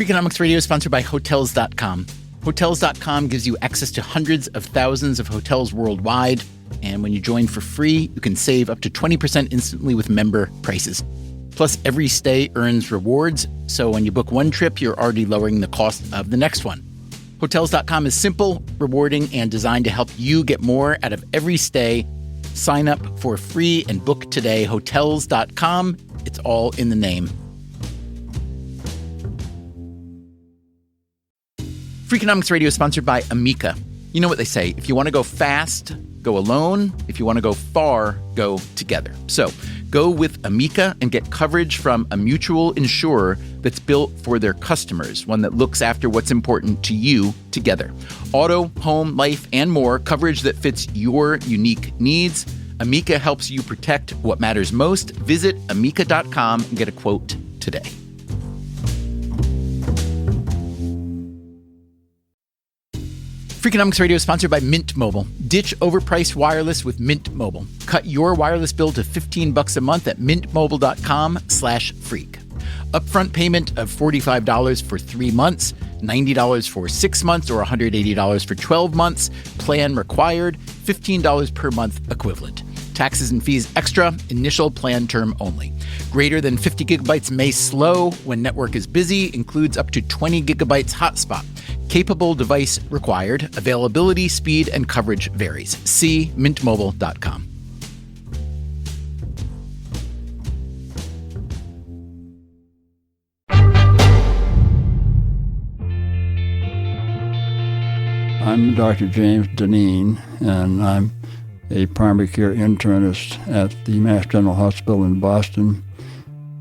Freakonomics Radio is sponsored by Hotels.com. Hotels.com gives you access to hundreds of thousands of hotels worldwide. And when you join for free, you can save up to 20% instantly with member prices. Plus, every stay earns rewards. So when you book one trip, you're already lowering the cost of the next one. Hotels.com is simple, rewarding, and designed to help you get more out of every stay. Sign up for free and book today. Hotels.com. It's all in the name. Freakonomics Radio is sponsored by Amica. You know what they say, if you want to go fast, go alone. If you want to go far, go together. So go with Amica and get coverage from a mutual insurer that's built for their customers, one that looks after what's important to you together. Auto, home, life, and more, coverage that fits your unique needs. Amica helps you protect what matters most. Visit amica.com and get a quote today. Freakonomics Radio is sponsored by Mint Mobile. Ditch overpriced wireless with Mint Mobile. Cut your wireless bill to $15 a month at mintmobile.com/freak. Upfront payment of $45 for 3 months, $90 for 6 months, or $180 for 12 months. Plan required, $15 per month equivalent. Taxes and fees extra, initial plan term only. Greater than 50 gigabytes may slow when network is busy, includes up to 20 gigabytes hotspot. Capable device required. Availability, speed, and coverage varies. See mintmobile.com. I'm Dr. James Deneen, and I'm a primary care internist at the Mass General Hospital in Boston,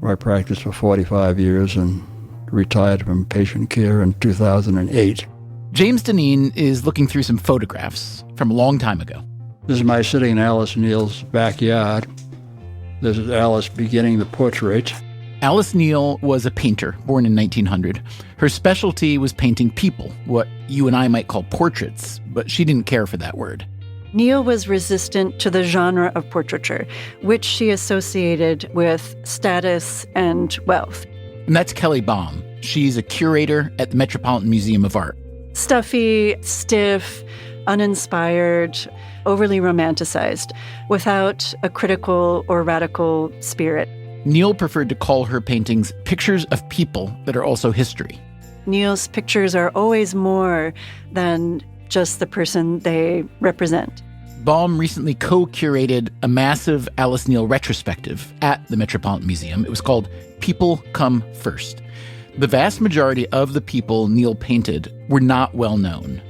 where I practiced for 45 years and retired from patient care in 2008. James Deneen is looking through some photographs from a long time ago. This is my sitting in Alice Neel's backyard. This is Alice beginning the portrait. Alice Neel was a painter born in 1900. Her specialty was painting people, what you and I might call portraits, but she didn't care for that word. Neel was resistant to the genre of portraiture, which she associated with status and wealth. And that's Kelly Baum. She's a curator at the Metropolitan Museum of Art. Stuffy, stiff, uninspired, overly romanticized, without a critical or radical spirit. Neel preferred to call her paintings pictures of people that are also history. Neel's pictures are always more than just the person they represent. Baum recently co-curated a massive Alice Neel retrospective at the Metropolitan Museum. It was called People Come First. The vast majority of the people Neel painted were not well known.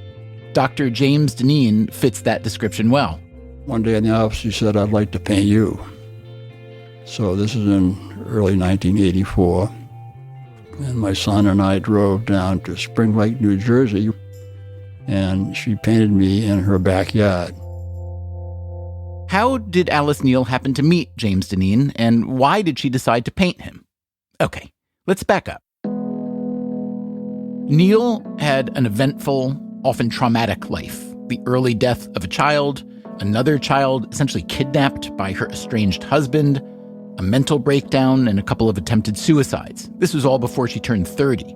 Dr. James Deneen fits that description well. One day in the office, he said, "I'd like to paint you." So this is in early 1984. And my son and I drove down to Spring Lake, New Jersey, and she painted me in her backyard. How did Alice Neel happen to meet James Deneen, and why did she decide to paint him? Okay, let's back up. Neel had an eventful, often traumatic life. The early death of a child, another child essentially kidnapped by her estranged husband, a mental breakdown, and a couple of attempted suicides. This was all before she turned 30.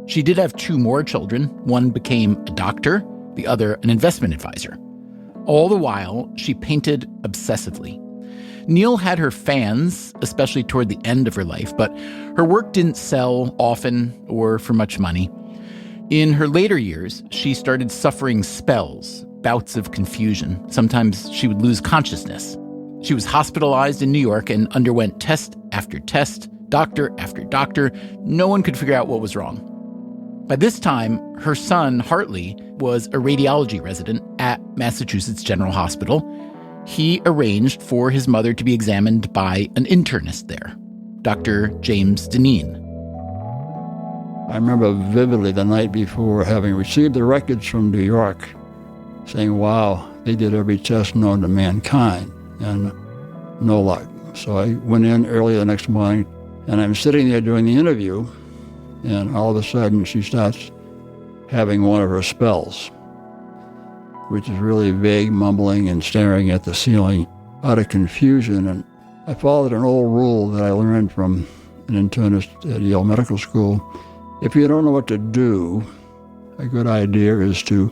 She did have 2 more children. One became a doctor, the other an investment advisor. All the while, she painted obsessively. Neel had her fans, especially toward the end of her life, but her work didn't sell often or for much money. In her later years, she started suffering spells, bouts of confusion. Sometimes she would lose consciousness. She was hospitalized in New York and underwent test after test, doctor after doctor. No one could figure out what was wrong. By this time, her son, Hartley, was a radiology resident at Massachusetts General Hospital. He arranged for his mother to be examined by an internist there, Dr. James Deneen. I remember vividly the night before having received the records from New York saying, wow, they did every test known to mankind, and no luck. So I went in early the next morning, and I'm sitting there doing the interview, and all of a sudden she starts having one of her spells, which is really vague mumbling and staring at the ceiling out of confusion. And I followed an old rule that I learned from an internist at Yale Medical School, If you don't know what to do, a good idea is to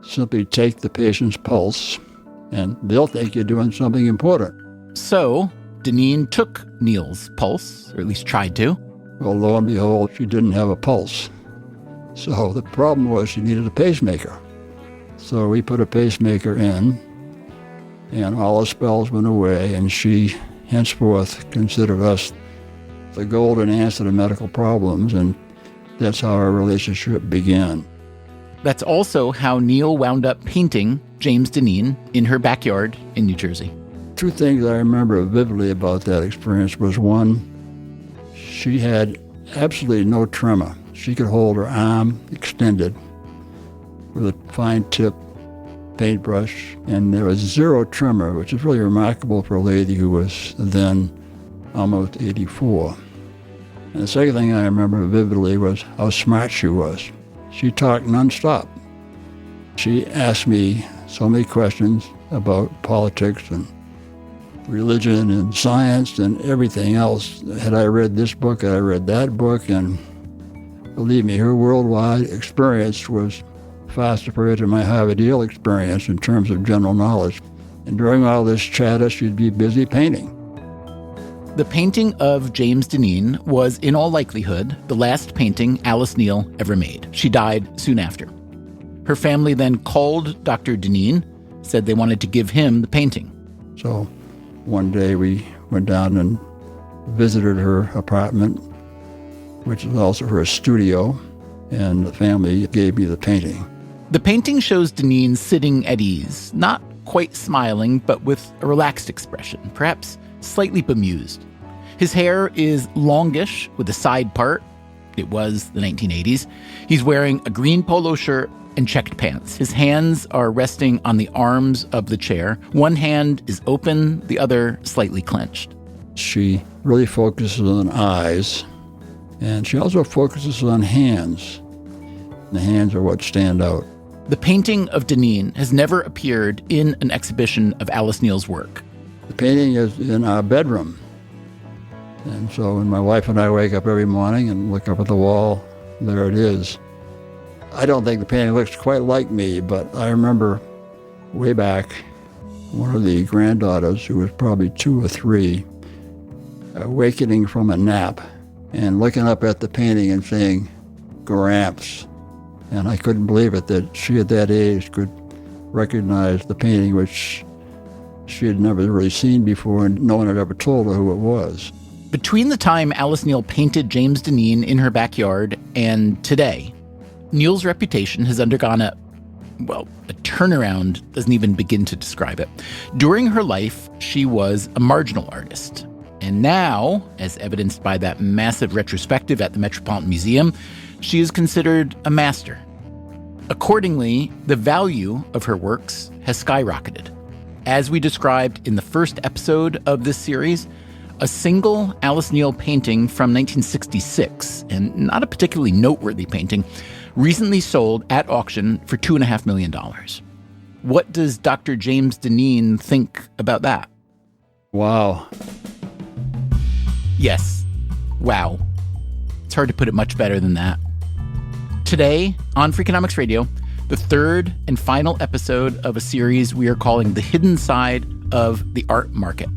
simply take the patient's pulse, and they'll think you're doing something important. So Dineen took Neel's pulse, or at least tried to. Well, lo and behold, she didn't have a pulse. So the problem was she needed a pacemaker. So we put a pacemaker in, and all the spells went away, and she henceforth considered us the golden answer to medical problems, and that's how our relationship began. That's also how Neel wound up painting James Dineen in her backyard in New Jersey. Two things I remember vividly about that experience was, one, she had absolutely no tremor. She could hold her arm extended with a fine-tip paintbrush, and there was zero tremor, which is really remarkable for a lady who was then almost 84. And the second thing I remember vividly was how smart she was. She talked nonstop. She asked me so many questions about politics and religion and science and everything else. Had I read this book? Had I read that book? And believe me, her worldwide experience was far superior to my Harvard Yale experience in terms of general knowledge. And during all this chatter, she'd be busy painting. The painting of James Dineen was, in all likelihood, the last painting Alice Neel ever made. She died soon after. Her family then called Dr. Dineen, said they wanted to give him the painting. So one day we went down and visited her apartment, which is also her studio, and the family gave me the painting. The painting shows Dineen sitting at ease, not quite smiling, but with a relaxed expression, perhaps slightly bemused. His hair is longish with a side part. It was the 1980s. He's wearing a green polo shirt and checked pants. His hands are resting on the arms of the chair. One hand is open, the other slightly clenched. She really focuses on eyes, and she also focuses on hands. The hands are what stand out. The painting of Dineen has never appeared in an exhibition of Alice Neel's work. The painting is in our bedroom. And so when my wife and I wake up every morning and look up at the wall, there it is. I don't think the painting looks quite like me, but I remember way back, one of the granddaughters, who was probably 2 or 3, awakening from a nap and looking up at the painting and saying, "Gramps." And I couldn't believe it that she at that age could recognize the painting, which she had never really seen before, and no one had ever told her who it was. Between the time Alice Neel painted James Dineen in her backyard and today, Neel's reputation has undergone a turnaround doesn't even begin to describe it. During her life, she was a marginal artist. And now, as evidenced by that massive retrospective at the Metropolitan Museum, she is considered a master. Accordingly, the value of her works has skyrocketed. As we described in the first episode of this series, a single Alice Neel painting from 1966, and not a particularly noteworthy painting, recently sold at auction for $2.5 million. What does Dr. James Dineen think about that? Wow. Yes. Wow. It's hard to put it much better than that. Today on Freakonomics Radio, the third and final episode of a series we are calling The Hidden Side of the Art Market.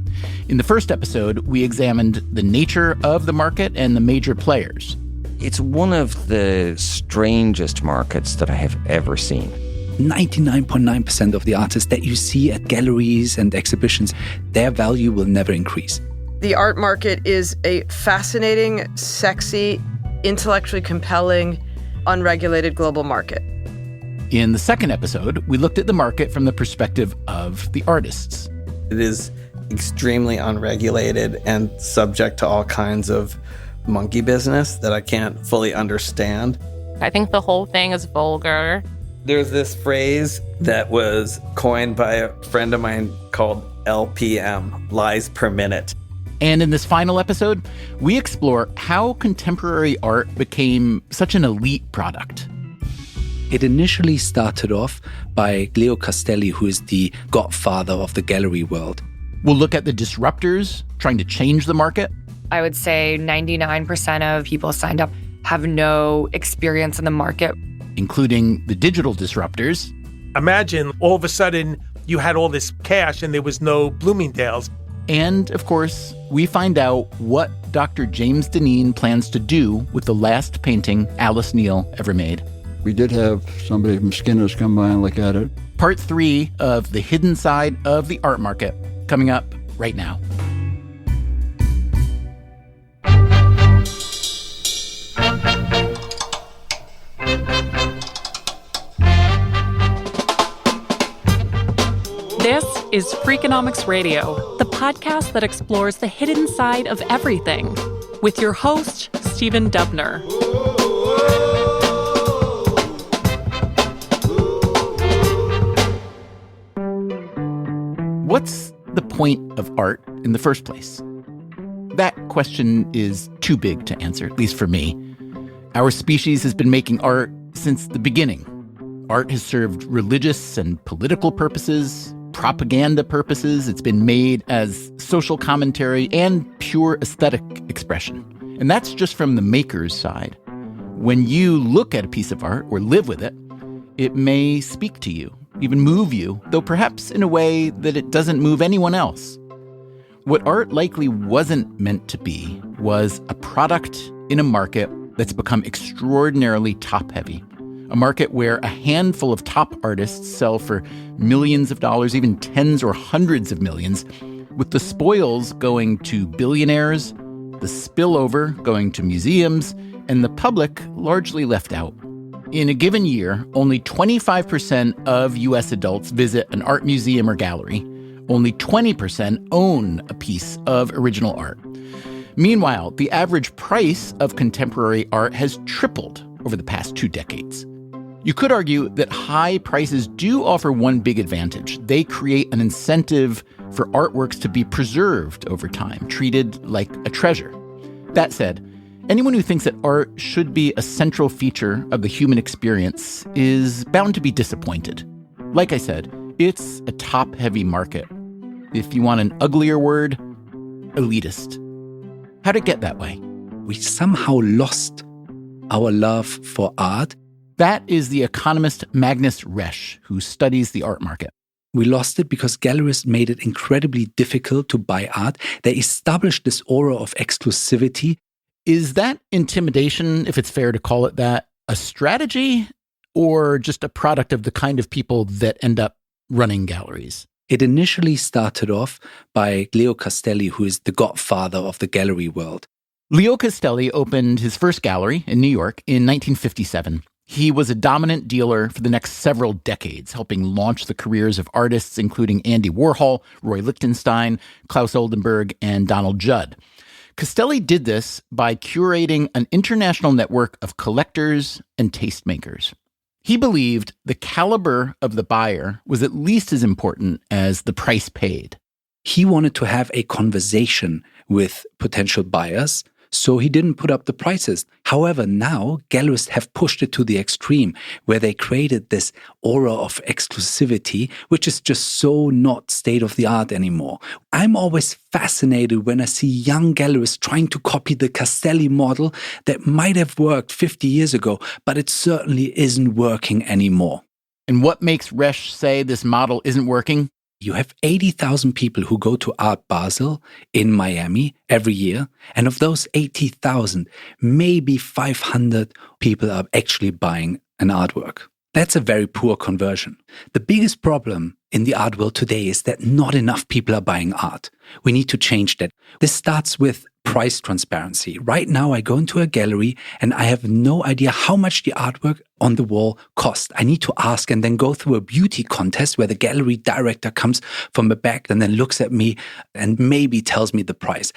In the first episode, we examined the nature of the market and the major players. It's one of the strangest markets that I have ever seen. 99.9% of the artists that you see at galleries and exhibitions, their value will never increase. The art market is a fascinating, sexy, intellectually compelling, unregulated global market. In the second episode, we looked at the market from the perspective of the artists. It is extremely unregulated and subject to all kinds of monkey business that I can't fully understand. I think the whole thing is vulgar. There's this phrase that was coined by a friend of mine called LPM, lies per minute. And in this final episode, we explore how contemporary art became such an elite product. It initially started off by Leo Castelli, who is the godfather of the gallery world. We'll look at the disruptors trying to change the market. I would say 99% of people signed up have no experience in the market. Including the digital disruptors. Imagine all of a sudden you had all this cash and there was no Bloomingdale's. And, of course, we find out what Dr. James Deneen plans to do with the last painting Alice Neel ever made. We did have somebody from Skinner's come by and look at it. Part 3 of The Hidden Side of the Art Market, coming up right now. This is Freakonomics Radio, the podcast that explores the hidden side of everything, with your host, Stephen Dubner. What's the point of art in the first place? That question is too big to answer, at least for me. Our species has been making art since the beginning. Art has served religious and political purposes, propaganda purposes. It's been made as social commentary and pure aesthetic expression. And that's just from the maker's side. When you look at a piece of art or live with it, it may speak to you, even move you, though perhaps in a way that it doesn't move anyone else. What art likely wasn't meant to be was a product in a market that's become extraordinarily top-heavy. A market where a handful of top artists sell for millions of dollars, even tens or hundreds of millions, with the spoils going to billionaires, the spillover going to museums, and the public largely left out. In a given year, only 25% of U.S. adults visit an art museum or gallery. Only 20% own a piece of original art. Meanwhile, the average price of contemporary art has tripled over the past 2 decades. You could argue that high prices do offer one big advantage. They create an incentive for artworks to be preserved over time, treated like a treasure. That said, anyone who thinks that art should be a central feature of the human experience is bound to be disappointed. Like I said, it's a top-heavy market. If you want an uglier word, elitist. How'd it get that way? We somehow lost our love for art. That is the economist Magnus Resch, who studies the art market. We lost it because galleries made it incredibly difficult to buy art. They established this aura of exclusivity. Is that intimidation, if it's fair to call it that, a strategy or just a product of the kind of people that end up running galleries? It initially started off by Leo Castelli, who is the godfather of the gallery world. Leo Castelli opened his first gallery in New York in 1957. He was a dominant dealer for the next several decades, helping launch the careers of artists including Andy Warhol, Roy Lichtenstein, Klaus Oldenburg, and Donald Judd. Castelli did this by curating an international network of collectors and tastemakers. He believed the caliber of the buyer was at least as important as the price paid. He wanted to have a conversation with potential buyers, so he didn't put up the prices. However, now gallerists have pushed it to the extreme, where they created this aura of exclusivity, which is just so not state-of-the-art anymore. I'm always fascinated when I see young gallerists trying to copy the Castelli model that might have worked 50 years ago, but it certainly isn't working anymore. And what makes Resch say this model isn't working? You have 80,000 people who go to Art Basel in Miami every year. And of those 80,000, maybe 500 people are actually buying an artwork. That's a very poor conversion. The biggest problem in the art world today is that not enough people are buying art. We need to change that. This starts with price transparency. Right now, I go into a gallery and I have no idea how much the artwork on the wall cost. I need to ask and then go through a beauty contest where the gallery director comes from the back and then looks at me and maybe tells me the price.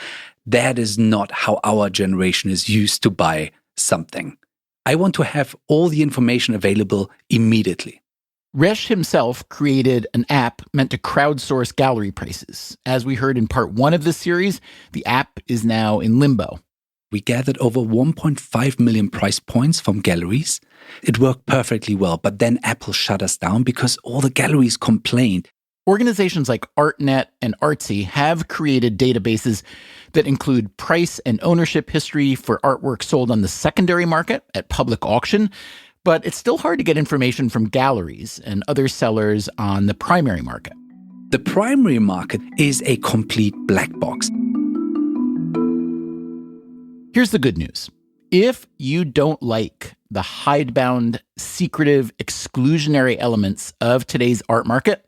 That is not how our generation is used to buy something. I want to have all the information available immediately. Resch himself created an app meant to crowdsource gallery prices. As we heard in part 1 of this series, the app is now in limbo. We gathered over 1.5 million price points from galleries. It worked perfectly well, but then Apple shut us down because all the galleries complained. Organizations like ArtNet and Artsy have created databases that include price and ownership history for artwork sold on the secondary market at public auction, but it's still hard to get information from galleries and other sellers on the primary market. The primary market is a complete black box. Here's the good news. If you don't like the hidebound, secretive, exclusionary elements of today's art market,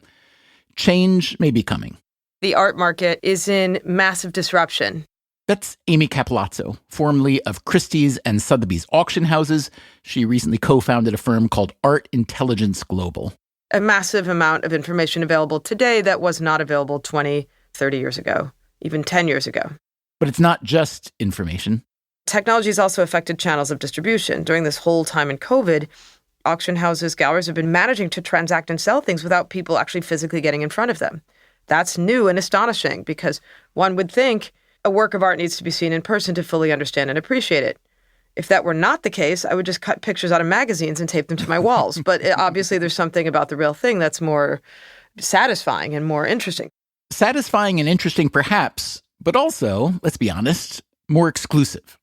change may be coming. The art market is in massive disruption. That's Amy Capilazzo, formerly of Christie's and Sotheby's auction houses. She recently co-founded a firm called Art Intelligence Global. A massive amount of information available today that was not available 20, 30 years ago, even 10 years ago. But it's not just information. Technology has also affected channels of distribution. During this whole time in COVID, auction houses, galleries have been managing to transact and sell things without people actually physically getting in front of them. That's new and astonishing because one would think a work of art needs to be seen in person to fully understand and appreciate it. If that were not the case, I would just cut pictures out of magazines and tape them to my walls. But obviously there's something about the real thing that's more satisfying and more interesting. Satisfying and interesting perhaps, but also, let's be honest, more exclusive.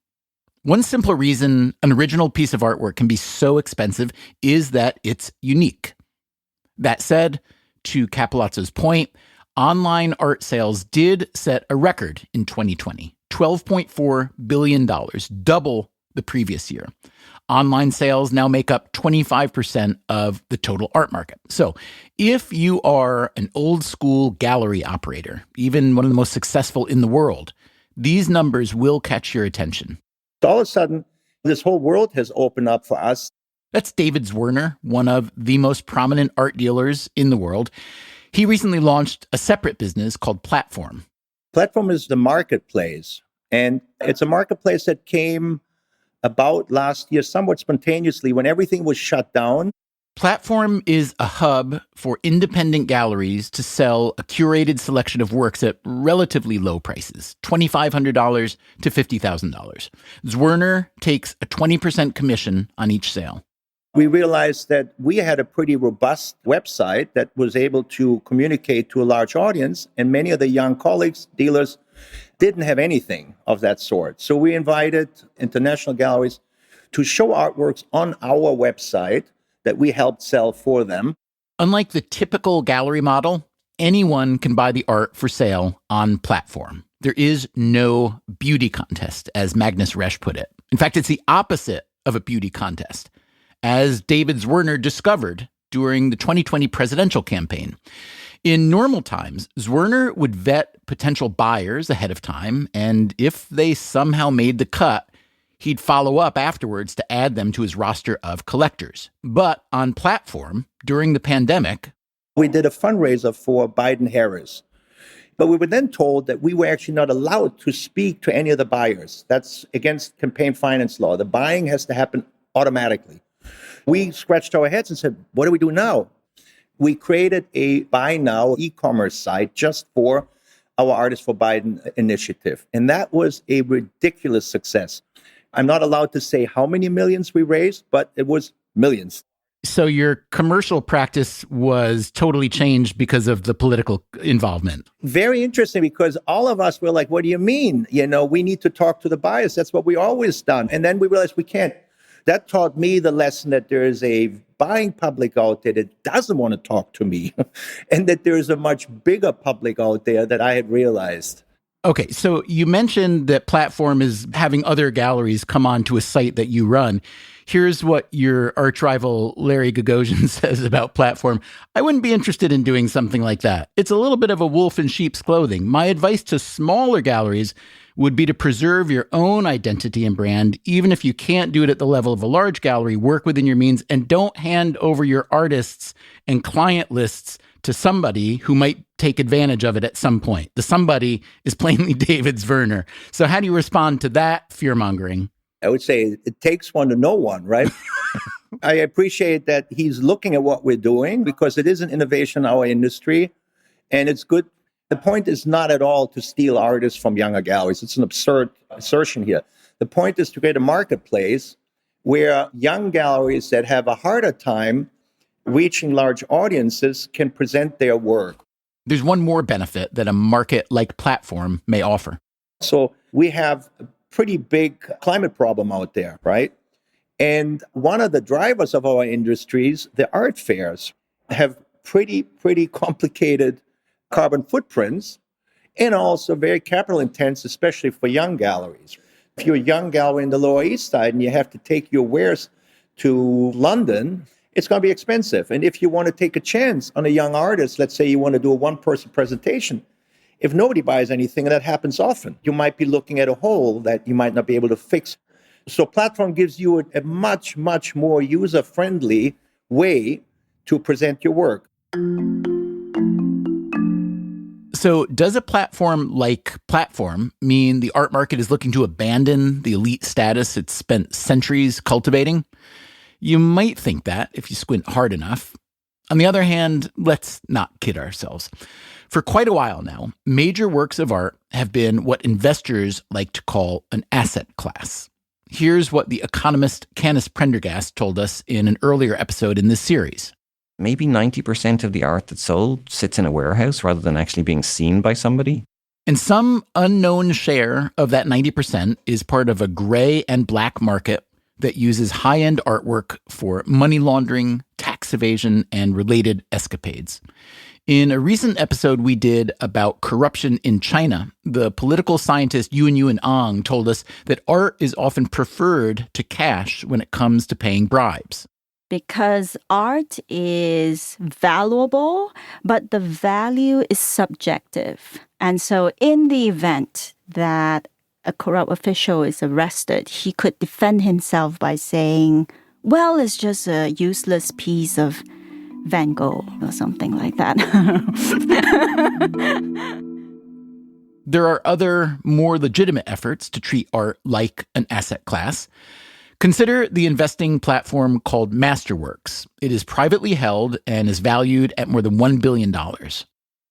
One simple reason an original piece of artwork can be so expensive is that it's unique. That said, to Capilazzo's point, online art sales did set a record in 2020, $12.4 billion, double the previous year. Online sales now make up 25% of the total art market. So if you are an old school gallery operator, even one of the most successful in the world, these numbers will catch your attention. All of a sudden, this whole world has opened up for us. That's David Zwerner, one of the most prominent art dealers in the world. He recently launched a separate business called Platform. Platform is the marketplace, and it's a marketplace that came about last year somewhat spontaneously when everything was shut down. Platform is a hub for independent galleries to sell a curated selection of works at relatively low prices, $2,500 to $50,000. Zwerner takes a 20% commission on each sale. We realized that we had a pretty robust website that was able to communicate to a large audience, and many of the young colleagues, dealers, didn't have anything of that sort. So we invited international galleries to show artworks on our website that we helped sell for them. Unlike the typical gallery model, anyone can buy the art for sale on Platform. There is no beauty contest, as Magnus Resch put it. In fact, it's the opposite of a beauty contest, as David Zwerner discovered during the 2020 presidential campaign. In normal times, Zwerner would vet potential buyers ahead of time, and if they somehow made the cut, he'd follow up afterwards to add them to his roster of collectors. But on Platform, during the pandemic, we did a fundraiser for Biden-Harris. But we were then told that we were actually not allowed to speak to any of the buyers. That's against campaign finance law. The buying has to happen automatically. We scratched our heads and said, what do we do now? We created a Buy Now e-commerce site just for our Artists for Biden initiative. And that was a ridiculous success. I'm not allowed to say how many millions we raised, but it was millions. So your commercial practice was totally changed because of the political involvement. Very interesting, because all of us were like, what do you mean? We need to talk to the buyers. That's what we always done. And then we realized we can't. That taught me the lesson that there is a buying public out there that doesn't want to talk to me, and that there is a much bigger public out there that I had realized. Okay, so you mentioned that Platform is having other galleries come on to a site that you run. Here's what your arch rival Larry Gagosian says about Platform. I wouldn't be interested in doing something like that. It's a little bit of a wolf in sheep's clothing. My advice to smaller galleries would be to preserve your own identity and brand. Even if you can't do it at the level of a large gallery, work within your means and don't hand over your artists and client lists to somebody who might take advantage of it at some point. The somebody is plainly David Zwerner. So how do you respond to that fear-mongering? I would say it takes one to know one, right? I appreciate that he's looking at what we're doing, because it is an innovation in our industry, and it's good. The point is not at all to steal artists from younger galleries. It's an absurd assertion here. The point is to create a marketplace where young galleries that have a harder time reaching large audiences can present their work. There's one more benefit that a market-like platform may offer. So we have a pretty big climate problem out there, right? And one of the drivers of our industries, the art fairs, have pretty complicated carbon footprints and also very capital intense, especially for young galleries. If you're a young gallery in the Lower East Side and you have to take your wares to London, it's going to be expensive. And if you want to take a chance on a young artist, let's say you want to do a one-person presentation, if nobody buys anything, and that happens often, you might be looking at a hole that you might not be able to fix. So platform gives you a much more user-friendly way to present your work. So does a platform like Platform mean the art market is looking to abandon the elite status it's spent centuries cultivating? You might think that if you squint hard enough. On the other hand, let's not kid ourselves. For quite a while now, major works of art have been what investors like to call an asset class. Here's what the economist Canis Prendergast told us in an earlier episode in this series. Maybe 90% of the art that's sold sits in a warehouse rather than actually being seen by somebody. And some unknown share of that 90% is part of a gray and black market that uses high-end artwork for money laundering, tax evasion, and related escapades. In a recent episode we did about corruption in China, the political scientist Yuan Ang told us that art is often preferred to cash when it comes to paying bribes. Because art is valuable, but the value is subjective. And so in the event that a corrupt official is arrested, he could defend himself by saying, well, it's just a useless piece of Van Gogh or something like that. There are other, more legitimate efforts to treat art like an asset class. Consider the investing platform called Masterworks. It is privately held and is valued at more than $1 billion.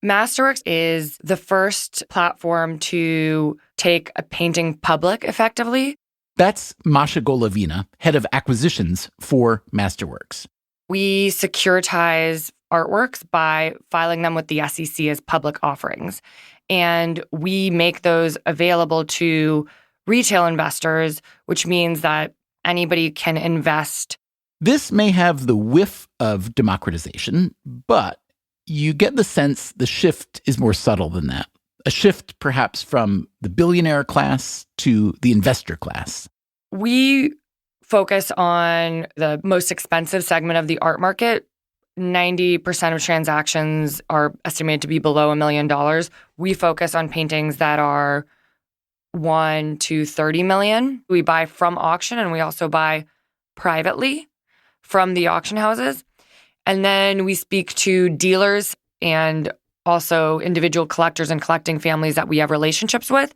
Masterworks is the first platform to take a painting public effectively. That's Masha Golovina, head of acquisitions for Masterworks. We securitize artworks by filing them with the SEC as public offerings. And we make those available to retail investors, which means that anybody can invest. This may have the whiff of democratization, but you get the sense the shift is more subtle than that. A shift perhaps from the billionaire class to the investor class. We focus on the most expensive segment of the art market. 90% of transactions are estimated to be below $1 million. We focus on paintings that are 1 to 30 million. We buy from auction and we also buy privately from the auction houses. And then we speak to dealers and also individual collectors and collecting families that we have relationships with.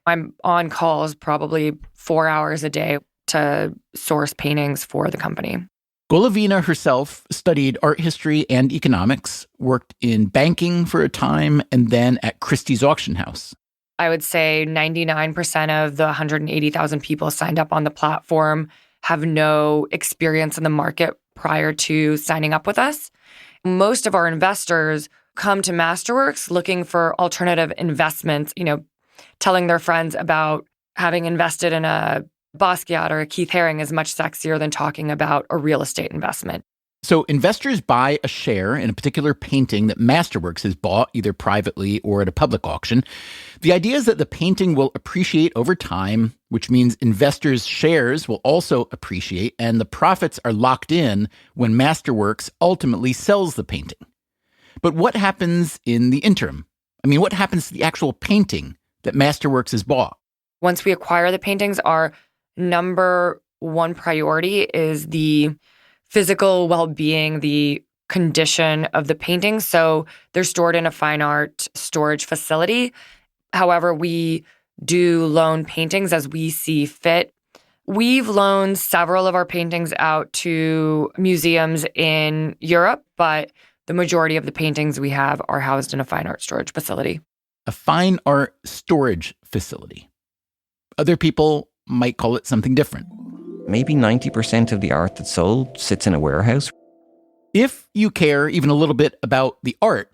I'm on calls probably 4 hours a day to source paintings for the company. Golovina herself studied art history and economics, worked in banking for a time, and then at Christie's auction house. I would say 99% of the 180,000 people signed up on the platform have no experience in the market prior to signing up with us. Most of our investors come to Masterworks looking for alternative investments, telling their friends about having invested in a Basquiat or a Keith Haring is much sexier than talking about a real estate investment. So investors buy a share in a particular painting that Masterworks has bought, either privately or at a public auction. The idea is that the painting will appreciate over time, which means investors' shares will also appreciate, and the profits are locked in when Masterworks ultimately sells the painting. But what happens in the interim? What happens to the actual painting that Masterworks has bought? Once we acquire the paintings, our number one priority is the physical well-being, the condition of the paintings. So they're stored in a fine art storage facility. However, we do loan paintings as we see fit. We've loaned several of our paintings out to museums in Europe, but the majority of the paintings we have are housed in a fine art storage facility. A fine art storage facility. Other people might call it something different. Maybe 90% of the art that's sold sits in a warehouse. If you care even a little bit about the art,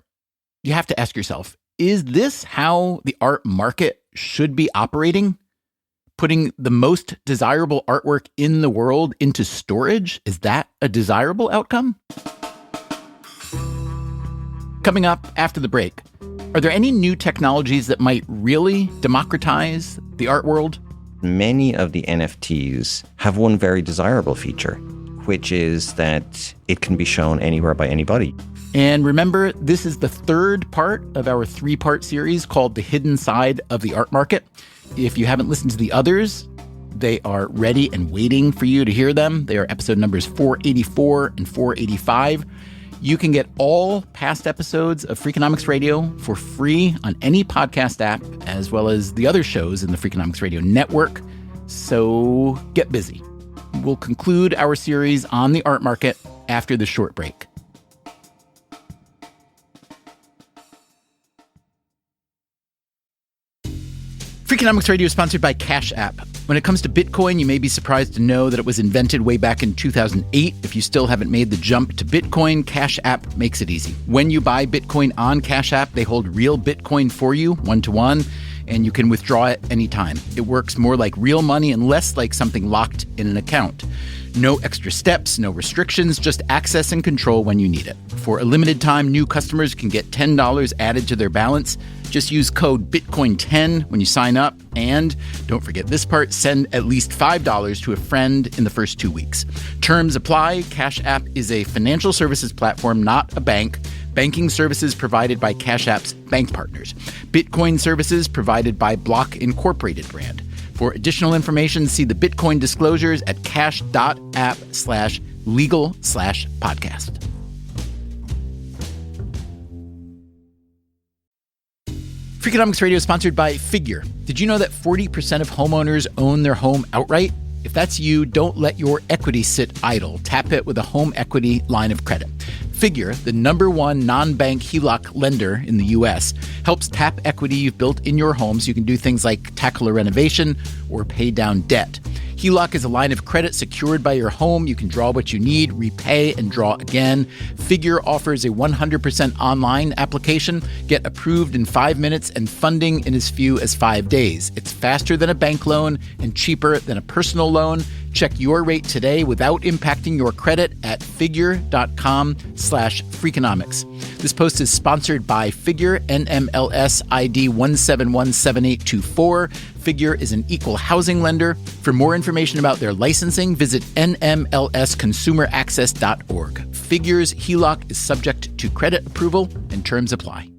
you have to ask yourself, is this how the art market should be operating? Putting the most desirable artwork in the world into storage? Is that a desirable outcome? Coming up after the break, are there any new technologies that might really democratize the art world? Many of the NFTs have one very desirable feature, which is that it can be shown anywhere by anybody. And remember, this is the third part of our three-part series called The Hidden Side of the Art Market. If you haven't listened to the others, they are ready and waiting for you to hear them. They are episode numbers 484 and 485. You can get all past episodes of Freakonomics Radio for free on any podcast app, as well as the other shows in the Freakonomics Radio network. So get busy. We'll conclude our series on the art market after this short break. Freakonomics Radio is sponsored by Cash App. When it comes to Bitcoin, you may be surprised to know that it was invented way back in 2008. If you still haven't made the jump to Bitcoin, Cash App makes it easy. When you buy Bitcoin on Cash App, they hold real Bitcoin for you, one-to-one, and you can withdraw it anytime. It works more like real money and less like something locked in an account. No extra steps, no restrictions, just access and control when you need it. For a limited time, new customers can get $10 added to their balance. Just use code BITCOIN10 when you sign up. And don't forget this part, send at least $5 to a friend in the first 2 weeks. Terms apply. Cash App is a financial services platform, not a bank. Banking services provided by Cash App's bank partners. Bitcoin services provided by Block Incorporated brand. For additional information, see the Bitcoin disclosures at cash.app/legal/podcast. Freakonomics Radio is sponsored by Figure. Did you know that 40% of homeowners own their home outright? If that's you, don't let your equity sit idle. Tap it with a home equity line of credit. Figure, the #1 non-bank HELOC lender in the U.S., helps tap equity you've built in your home so you can do things like tackle a renovation or pay down debt. HELOC is a line of credit secured by your home. You can draw what you need, repay, and draw again. Figure offers a 100% online application. Get approved in 5 minutes and funding in as few as 5 days. It's faster than a bank loan and cheaper than a personal loan. Check your rate today without impacting your credit at figure.com/freakonomics. This post is sponsored by Figure, NMLS ID 1717824. Figure is an equal housing lender. For more information about their licensing, visit nmlsconsumeraccess.org. Figure's HELOC is subject to credit approval and terms apply.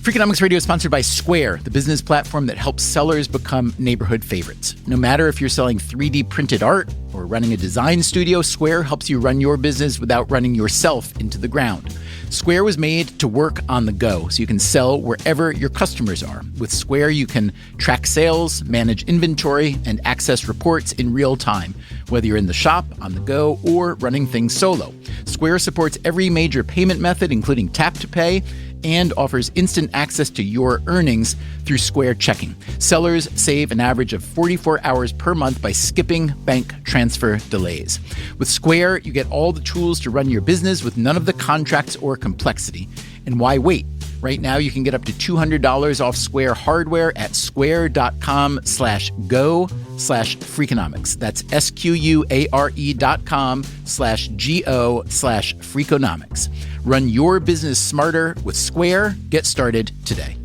Freakonomics Radio is sponsored by Square, the business platform that helps sellers become neighborhood favorites. No matter if you're selling 3D printed art or running a design studio, Square helps you run your business without running yourself into the ground. Square was made to work on the go, so you can sell wherever your customers are. With Square, you can track sales, manage inventory, and access reports in real time, whether you're in the shop, on the go, or running things solo. Square supports every major payment method, including tap to pay, and offers instant access to your earnings through Square Checking. Sellers save an average of 44 hours per month by skipping bank transfer delays. With Square, you get all the tools to run your business with none of the contracts or complexity. And why wait? Right now, you can get up to $200 off Square hardware at square.com/go/freakonomics. That's SQUARE.com/GO/freakonomics. Run your business smarter with Square. Get started today.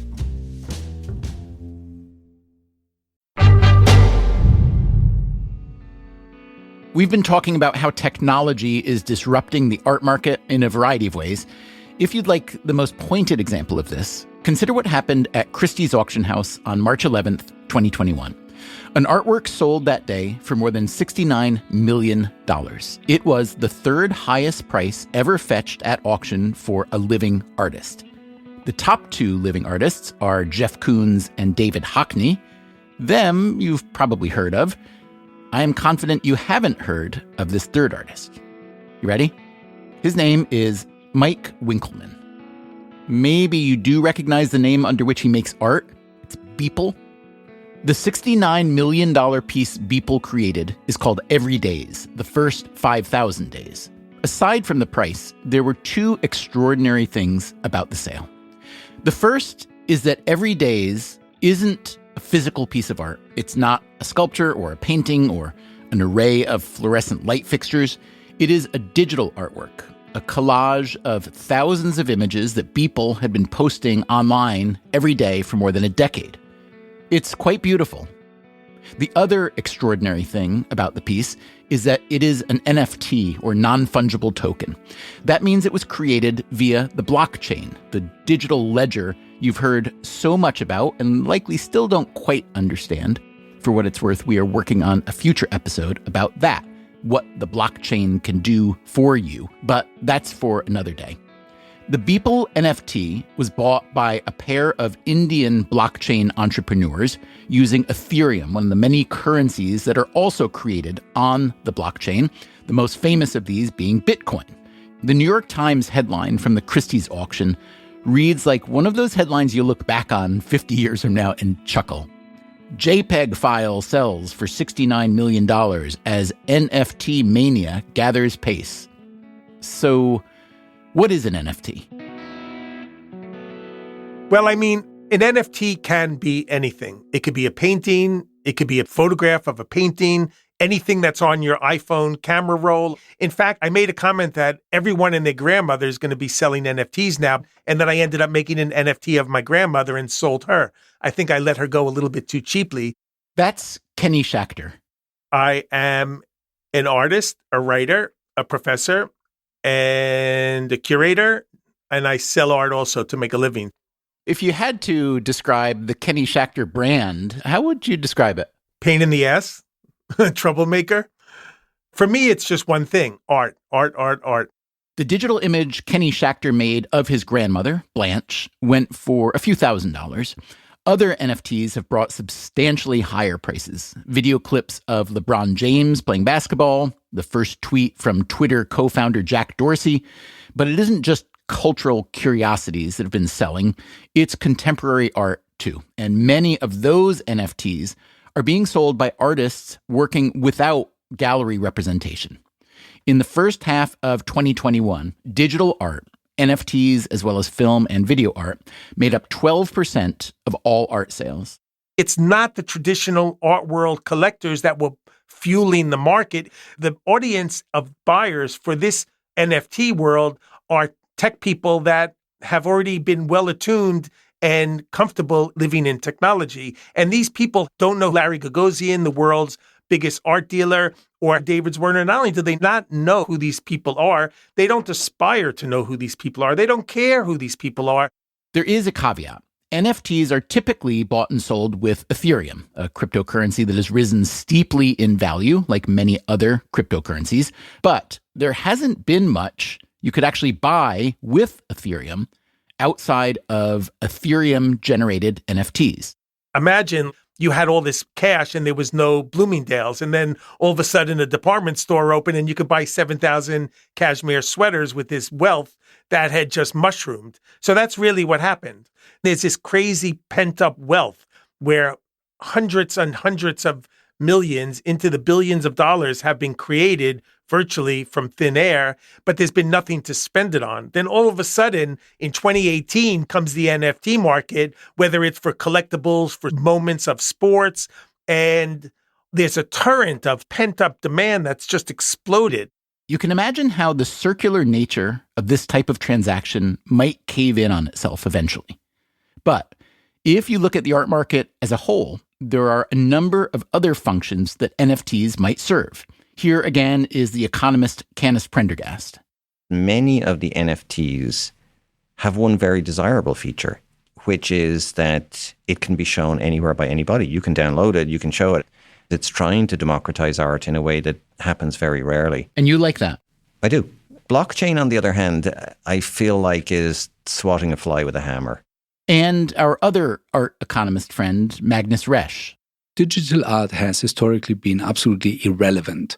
We've been talking about how technology is disrupting the art market in a variety of ways. If you'd like the most pointed example of this, consider what happened at Christie's auction house on March 11th, 2021. An artwork sold that day for more than $69 million. It was the third highest price ever fetched at auction for a living artist. The top two living artists are Jeff Koons and David Hockney. Them you've probably heard of. I am confident you haven't heard of this third artist. You ready? His name is Mike Winkelmann. Maybe you do recognize the name under which he makes art. It's Beeple. The $69 million piece Beeple created is called Every Days, the first 5,000 days. Aside from the price, there were two extraordinary things about the sale. The first is that Every Days isn't a physical piece of art. It's not a sculpture or a painting or an array of fluorescent light fixtures. It is a digital artwork, a collage of thousands of images that Beeple had been posting online every day for more than a decade. It's quite beautiful. The other extraordinary thing about the piece is that it is an NFT, or non-fungible token. That means it was created via the blockchain, the digital ledger you've heard so much about and likely still don't quite understand. For what it's worth, we are working on a future episode about that, what the blockchain can do for you, but that's for another day. The Beeple NFT was bought by a pair of Indian blockchain entrepreneurs using Ethereum, one of the many currencies that are also created on the blockchain, the most famous of these being Bitcoin. The New York Times headline from the Christie's auction reads like one of those headlines you look back on 50 years from now and chuckle. JPEG file sells for $69 million as NFT mania gathers pace. So, what is an NFT? Well, I mean, an NFT can be anything. It could be a painting. It could be a photograph of a painting, anything that's on your iPhone camera roll. In fact, I made a comment that everyone and their grandmother is going to be selling NFTs now. And then I ended up making an NFT of my grandmother and sold her. I think I let her go a little bit too cheaply. That's Kenny Schachter. I am an artist, a writer, a professor, and a curator, and I sell art also to make a living. If you had to describe the Kenny Schachter brand, how would you describe it? Pain in the ass, troublemaker. For me, it's just one thing, art, art, art, art. The digital image Kenny Schachter made of his grandmother, Blanche, went for a few $1,000s. Other NFTs have brought substantially higher prices. Video clips of LeBron James playing basketball, the first tweet from Twitter co-founder Jack Dorsey. But it isn't just cultural curiosities that have been selling. It's contemporary art, too. And many of those NFTs are being sold by artists working without gallery representation. In the first half of 2021, digital art, NFTs, as well as film and video art, made up 12% of all art sales. It's not the traditional art world collectors that were fueling the market. The audience of buyers for this NFT world are tech people that have already been well attuned and comfortable living in technology. And these people don't know Larry Gagosian, the world's biggest art dealer, or David Werner. Not only do they not know who these people are, they don't aspire to know who these people are. They don't care who these people are. There is a caveat. NFTs are typically bought and sold with Ethereum, a cryptocurrency that has risen steeply in value, like many other cryptocurrencies. But there hasn't been much you could actually buy with Ethereum outside of Ethereum-generated NFTs. Imagine you had all this cash and there was no Bloomingdale's, and then all of a sudden a department store opened and you could buy 7,000 cashmere sweaters with this wealth that had just mushroomed. So that's really what happened. There's this crazy pent-up wealth where hundreds and hundreds of millions into the billions of dollars have been created virtually from thin air, but there's been nothing to spend it on. Then all of a sudden, in 2018, comes the NFT market, whether it's for collectibles, for moments of sports, and there's a torrent of pent-up demand that's just exploded. You can imagine how the circular nature of this type of transaction might cave in on itself eventually. But if you look at the art market as a whole, there are a number of other functions that NFTs might serve. Here again is the economist Canis Prendergast. Many of the NFTs have one very desirable feature, which is that it can be shown anywhere by anybody. You can download it, you can show it. It's trying to democratize art in a way that happens very rarely. And you like that? I do. Blockchain, on the other hand, I feel like is swatting a fly with a hammer. And our other art economist friend, Magnus Resch. Digital art has historically been absolutely irrelevant.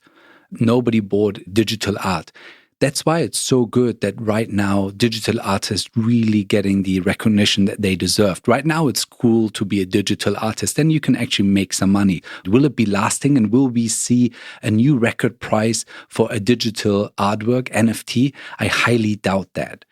Nobody bought digital art. That's why it's so good that right now digital artists really getting the recognition that they deserved. Right now it's cool to be a digital artist, and you can actually make some money. Will it be lasting, and will we see a new record price for a digital artwork, NFT? I highly doubt that.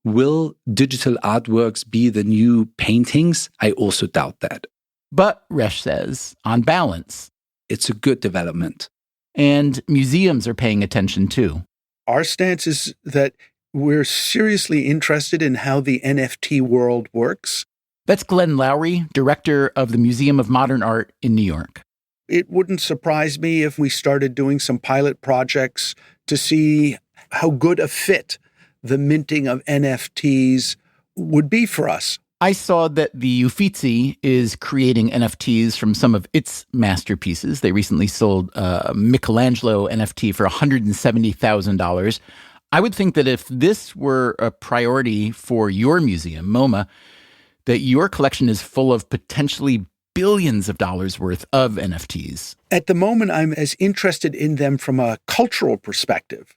Will digital artworks be the new paintings? I also doubt that. But, Resch says, on balance, it's a good development. And museums are paying attention too. Our stance is that we're seriously interested in how the NFT world works. That's Glenn Lowry, director of the Museum of Modern Art in New York. It wouldn't surprise me if we started doing some pilot projects to see how good a fit the minting of NFTs would be for us. I saw that the Uffizi is creating NFTs from some of its masterpieces. They recently sold a Michelangelo NFT for $170,000. I would think that if this were a priority for your museum, MoMA, that your collection is full of potentially billions of dollars worth of NFTs. At the moment, I'm as interested in them from a cultural perspective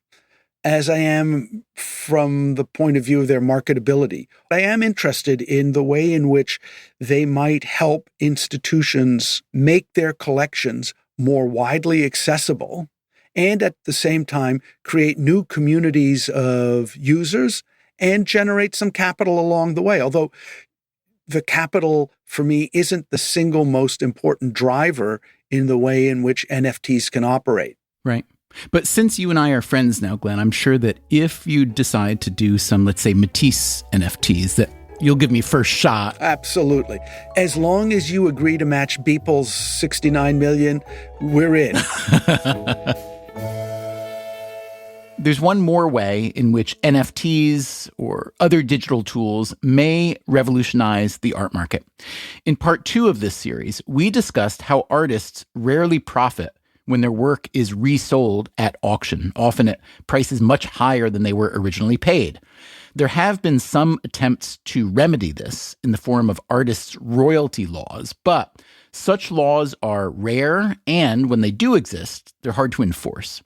as I am from the point of view of their marketability. I am interested in the way in which they might help institutions make their collections more widely accessible and at the same time create new communities of users and generate some capital along the way. Although the capital for me isn't the single most important driver in the way in which NFTs can operate. Right. But since you and I are friends now, Glenn, I'm sure that if you decide to do some, let's say, Matisse NFTs, that you'll give me first shot. Absolutely. As long as you agree to match Beeple's 69 million, we're in. There's one more way in which NFTs or other digital tools may revolutionize the art market. In part 2 of this series, we discussed how artists rarely profit when their work is resold at auction, often at prices much higher than they were originally paid. There have been some attempts to remedy this in the form of artists' royalty laws, but such laws are rare, and when they do exist, they're hard to enforce.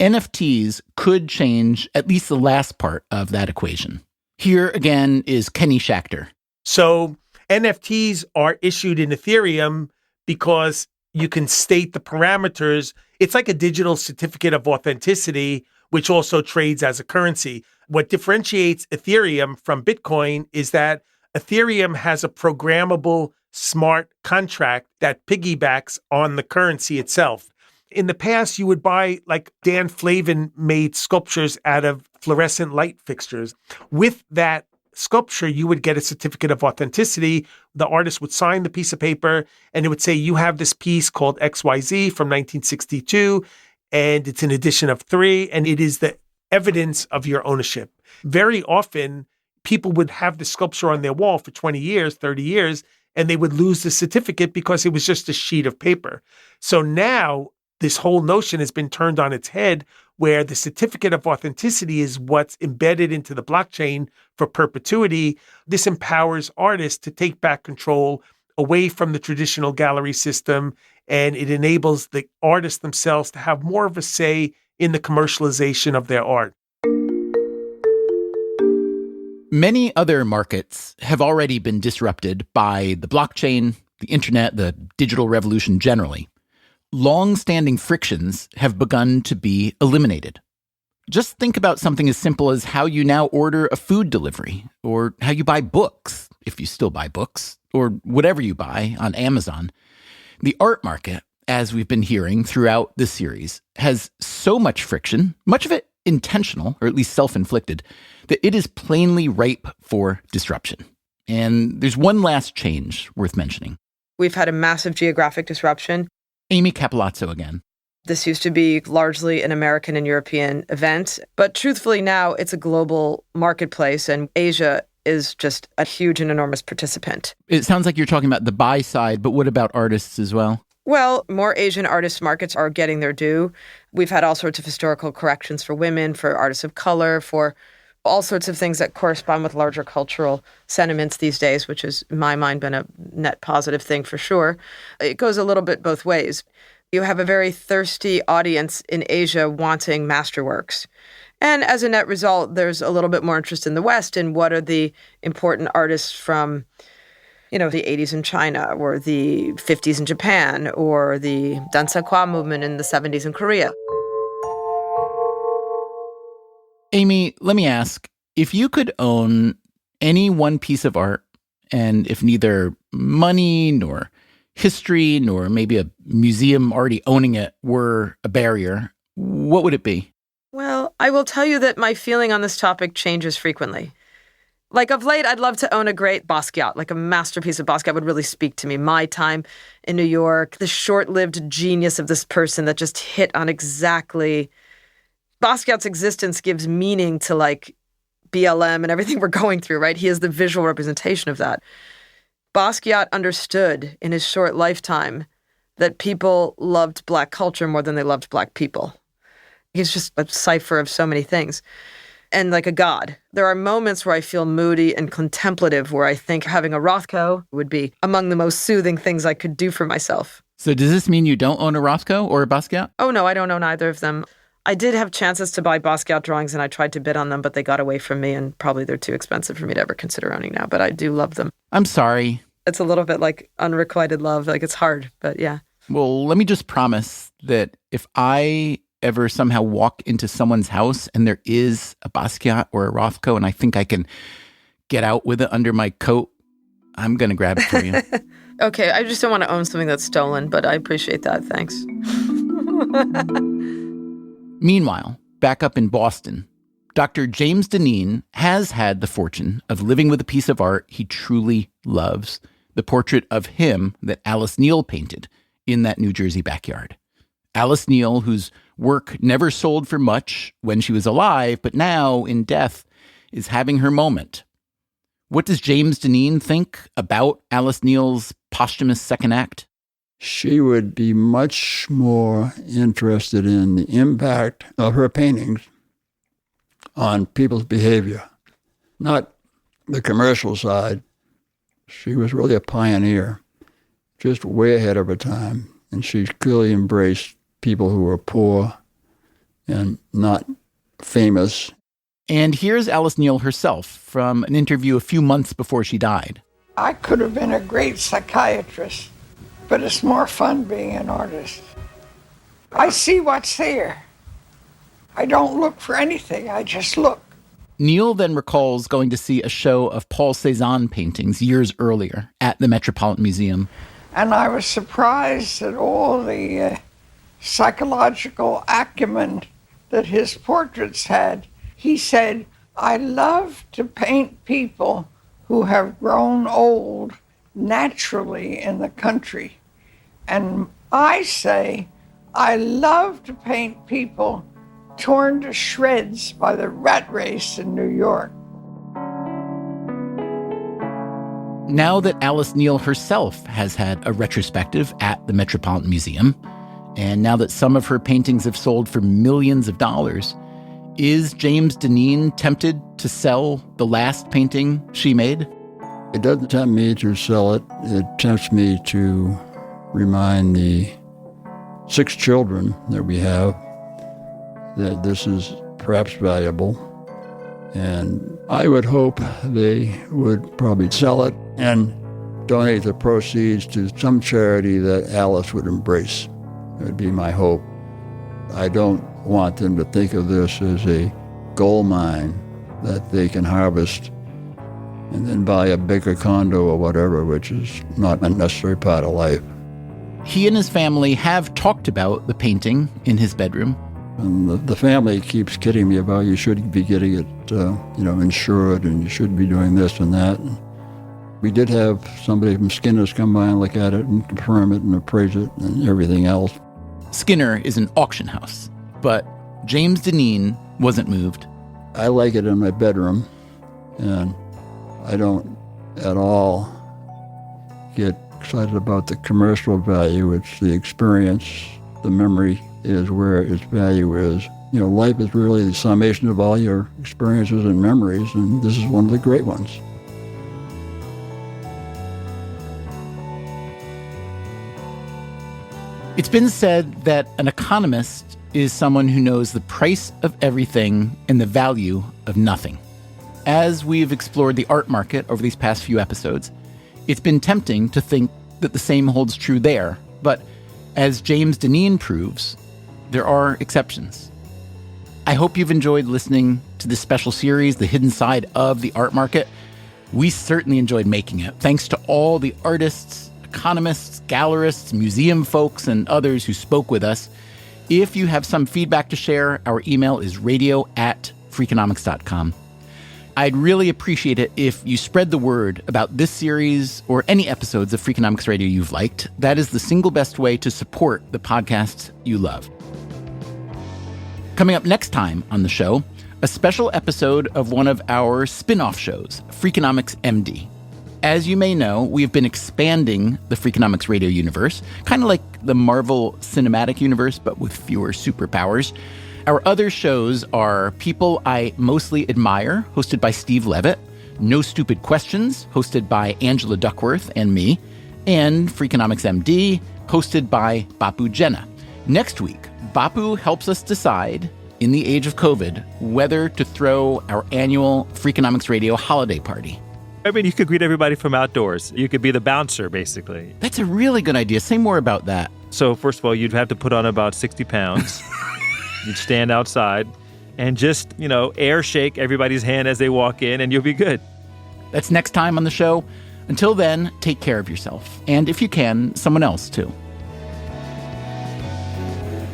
NFTs could change at least the last part of that equation. Here again is Kenny Schachter. So NFTs are issued in Ethereum because you can state the parameters. It's like a digital certificate of authenticity, which also trades as a currency. What differentiates Ethereum from Bitcoin is that Ethereum has a programmable smart contract that piggybacks on the currency itself. In the past, you would buy, like Dan Flavin made sculptures out of fluorescent light fixtures. With that sculpture, you would get a certificate of authenticity. The artist would sign the piece of paper and it would say, you have this piece called XYZ from 1962, and it's an edition of 3, and it is the evidence of your ownership. Very often, people would have the sculpture on their wall for 20 years, 30 years, and they would lose the certificate because it was just a sheet of paper. So now, this whole notion has been turned on its head, where the certificate of authenticity is what's embedded into the blockchain for perpetuity. This empowers artists to take back control away from the traditional gallery system, and it enables the artists themselves to have more of a say in the commercialization of their art. Many other markets have already been disrupted by the blockchain, the internet, the digital revolution generally. Long-standing frictions have begun to be eliminated. Just think about something as simple as how you now order a food delivery, or how you buy books, if you still buy books, or whatever you buy on Amazon. The art market, as we've been hearing throughout this series, has so much friction, much of it intentional, or at least self-inflicted, that it is plainly ripe for disruption. And there's one last change worth mentioning. We've had a massive geographic disruption. Amy Capilazzo again. This used to be largely an American and European event, but truthfully now it's a global marketplace, and Asia is just a huge and enormous participant. It sounds like you're talking about the buy side, but what about artists as well? Well, more Asian artist markets are getting their due. We've had all sorts of historical corrections for women, for artists of color, for all sorts of things that correspond with larger cultural sentiments these days, which has, in my mind, been a net positive thing for sure. It goes a little bit both ways. You have a very thirsty audience in Asia wanting masterworks. And as a net result, there's a little bit more interest in the West in what are the important artists from, the 80s in China or the 50s in Japan or the Dansakwa movement in the 70s in Korea. Amy, let me ask, if you could own any one piece of art, and if neither money nor history nor maybe a museum already owning it were a barrier, what would it be? Well, I will tell you that my feeling on this topic changes frequently. Like of late, I'd love to own a great Basquiat, like a masterpiece of Basquiat would really speak to me. My time in New York, the short-lived genius of this person that just hit on exactly... Basquiat's existence gives meaning to like BLM and everything we're going through, right? He is the visual representation of that. Basquiat understood in his short lifetime that people loved Black culture more than they loved Black people. He's just a cipher of so many things. And like a god. There are moments where I feel moody and contemplative, where I think having a Rothko would be among the most soothing things I could do for myself. So does this mean you don't own a Rothko or a Basquiat? Oh, no, I don't own either of them. I did have chances to buy Basquiat drawings, and I tried to bid on them, but they got away from me, and probably they're too expensive for me to ever consider owning now. But I do love them. I'm sorry. It's a little bit like unrequited love. Like, it's hard, but yeah. Well, let me just promise that if I ever somehow walk into someone's house and there is a Basquiat or a Rothko and I think I can get out with it under my coat, I'm going to grab it for you. Okay, I just don't want to own something that's stolen, but I appreciate that. Thanks. Meanwhile, back up in Boston, Dr. James Deneen has had the fortune of living with a piece of art he truly loves, the portrait of him that Alice Neel painted in that New Jersey backyard. Alice Neel, whose work never sold for much when she was alive, but now, in death, is having her moment. What does James Deneen think about Alice Neel's posthumous second act? She would be much more interested in the impact of her paintings on people's behavior, not the commercial side. She was really a pioneer, just way ahead of her time, and she clearly embraced people who were poor and not famous. And here's Alice Neel herself from an interview a few months before she died. I could have been a great psychiatrist, but it's more fun being an artist. I see what's there. I don't look for anything, I just look. Neel then recalls going to see a show of Paul Cézanne paintings years earlier at the Metropolitan Museum. And I was surprised at all the psychological acumen that his portraits had. He said, I love to paint people who have grown old naturally in the country. And I say, I love to paint people torn to shreds by the rat race in New York. Now that Alice Neel herself has had a retrospective at the Metropolitan Museum, and now that some of her paintings have sold for millions of dollars, is James Deneen tempted to sell the last painting she made? It doesn't tempt me to sell it. It tempts me to remind the 6 children that we have that this is perhaps valuable. And I would hope they would probably sell it and donate the proceeds to some charity that Alice would embrace. It would be my hope. I don't want them to think of this as a gold mine that they can harvest and then buy a bigger condo or whatever, which is not a necessary part of life. He and his family have talked about the painting in his bedroom. And the family keeps kidding me about you should be getting it, insured, and you should be doing this and that. And we did have somebody from Skinner's come by and look at it and confirm it and appraise it and everything else. Skinner is an auction house, but James Deneen wasn't moved. I like it in my bedroom, and I don't at all get excited about the commercial value. It's the experience, the memory is where its value is. You know, life is really the summation of all your experiences and memories, and this is one of the great ones. It's been said that an economist is someone who knows the price of everything and the value of nothing. As we've explored the art market over these past few episodes, it's been tempting to think that the same holds true there. But as James Deneen proves, there are exceptions. I hope you've enjoyed listening to this special series, The Hidden Side of the Art Market. We certainly enjoyed making it. Thanks to all the artists, economists, gallerists, museum folks, and others who spoke with us. If you have some feedback to share, our email is radio@freakonomics.com. I'd really appreciate it if you spread the word about this series or any episodes of Freakonomics Radio you've liked. That is the single best way to support the podcasts you love. Coming up next time on the show, a special episode of one of our spin-off shows, Freakonomics MD. As you may know, we've been expanding the Freakonomics Radio universe, kind of like the Marvel Cinematic Universe, but with fewer superpowers. Our other shows are People I Mostly Admire, hosted by Steve Levitt, No Stupid Questions, hosted by Angela Duckworth and me, and Freakonomics MD, hosted by Bapu Jena. Next week, Bapu helps us decide, in the age of COVID, whether to throw our annual Freakonomics Radio holiday party. I mean, you could greet everybody from outdoors. You could be the bouncer, basically. That's a really good idea. Say more about that. So, first of all, you'd have to put on about 60 pounds. You'd stand outside and just, air shake everybody's hand as they walk in, and you'll be good. That's next time on the show. Until then, take care of yourself. And if you can, someone else, too.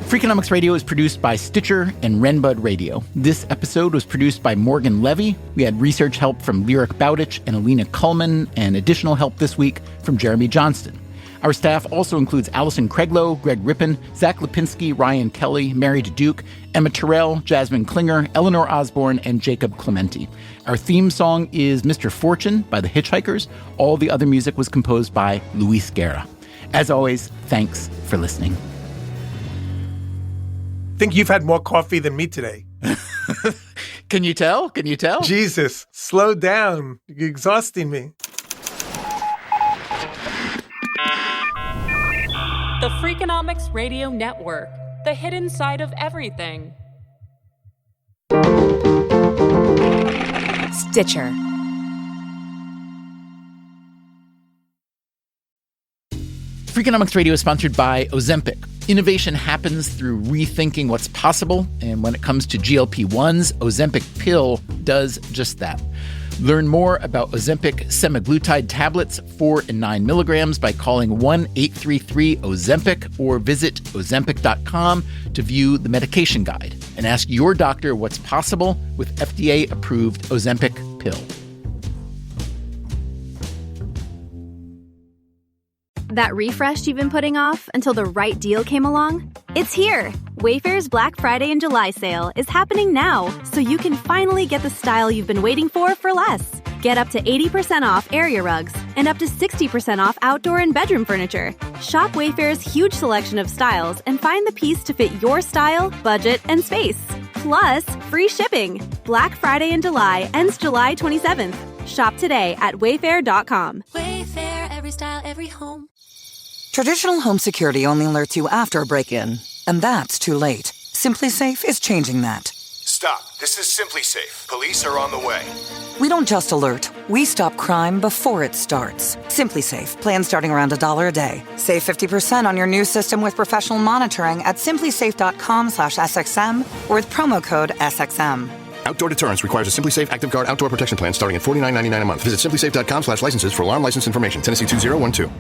Freakonomics Radio is produced by Stitcher and Renbud Radio. This episode was produced by Morgan Levy. We had research help from Lyric Bowditch and Alina Kuhlman, and additional help this week from Jeremy Johnston. Our staff also includes Allison Craiglow, Greg Rippin, Zach Lipinski, Ryan Kelly, Mary DeDuke, Emma Terrell, Jasmine Klinger, Eleanor Osborne, and Jacob Clementi. Our theme song is Mr. Fortune by the Hitchhikers. All the other music was composed by Luis Guerra. As always, thanks for listening. I think you've had more coffee than me today. Can you tell? Can you tell? Jesus, slow down. You're exhausting me. The Freakonomics Radio Network, the hidden side of everything. Stitcher. Freakonomics Radio is sponsored by Ozempic. Innovation happens through rethinking what's possible, and when it comes to GLP-1s, Ozempic pill does just that. Learn more about Ozempic semaglutide tablets, 4 and 9 milligrams, by calling 1-833-OZEMPIC or visit Ozempic.com to view the medication guide and ask your doctor what's possible with FDA-approved Ozempic pill. That refresh you've been putting off until the right deal came along? It's here! Wayfair's Black Friday and July sale is happening now, so you can finally get the style you've been waiting for less. Get up to 80% off area rugs and up to 60% off outdoor and bedroom furniture. Shop Wayfair's huge selection of styles and find the piece to fit your style, budget, and space. Plus, free shipping. Black Friday in July ends July 27th. Shop today at wayfair.com. Wayfair, every style, every home. Traditional home security only alerts you after a break-in, and that's too late. Simply Safe is changing that. Stop. This is Simply Safe. Police are on the way. We don't just alert, we stop crime before it starts. Simply Safe. Plans starting around $1 a day. Save 50% on your new system with professional monitoring at simplysafe.com/SXM or with promo code SXM. Outdoor deterrence requires a Simply Safe Active Guard outdoor protection plan starting at $49.99 a month. Visit simplysafe.com/licenses for alarm license information. Tennessee 2012.